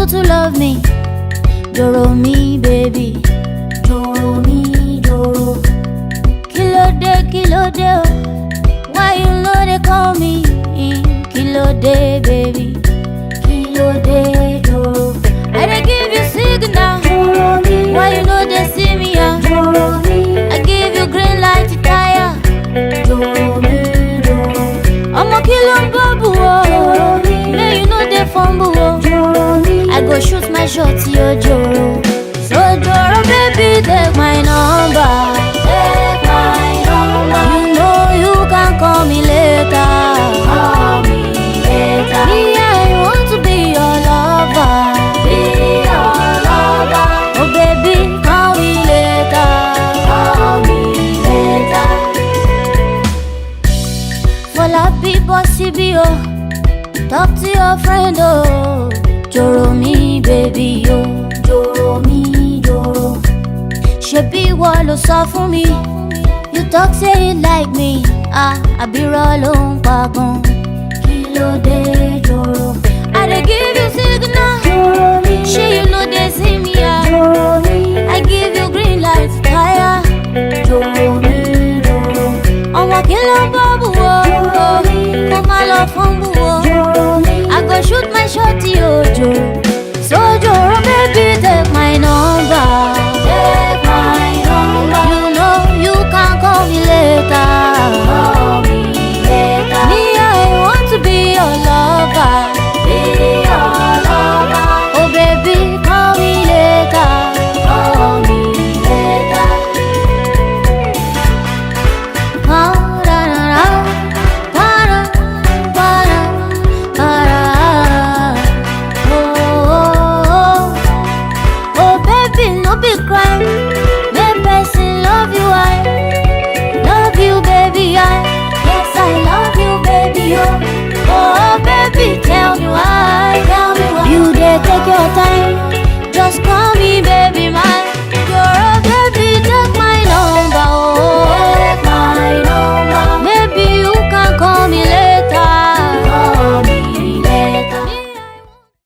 to love me. Doro mi, baby. Doro mi, doro. Kilo de, oh. Why you know they call me? Kilo de, baby. Kilo de, doro. I dey give you signal. Doro mi. Why you know they see me? Doro mi. I give you green light to tire. Doro mi, doro. I'm a kilo babu, oh. May you know they fumble, oh. I go shoot my shot to your Joro. So Joro, baby, take my number. Take my number. You know you can call me later. Call me later. Me, I want to be your lover. Be your lover. Oh baby, call me later. Call me later. For la people, CBO. Talk to your friend, oh. Joro mi, baby, oh. Joro mi, joro. Shebi wa lo sọ fún mi. You talk say you like me. I be rolling pagun. Kilo de, joro. I dey give you signal. Joro mi. She you know they see me, Joro mi. I give you green light, fire. Joro mi, joro. Ọmọ kilo babu, oh. Joro mi. Kó má lọ fumble, oh. Joro mi. I go shoot my shot to you, Joro. So Joro, baby, take my number. Take my number. You know you can call me later. Call me later. Me, I want to be your lover. Be your lover. Oh baby, call me later. Call me later. No be crime.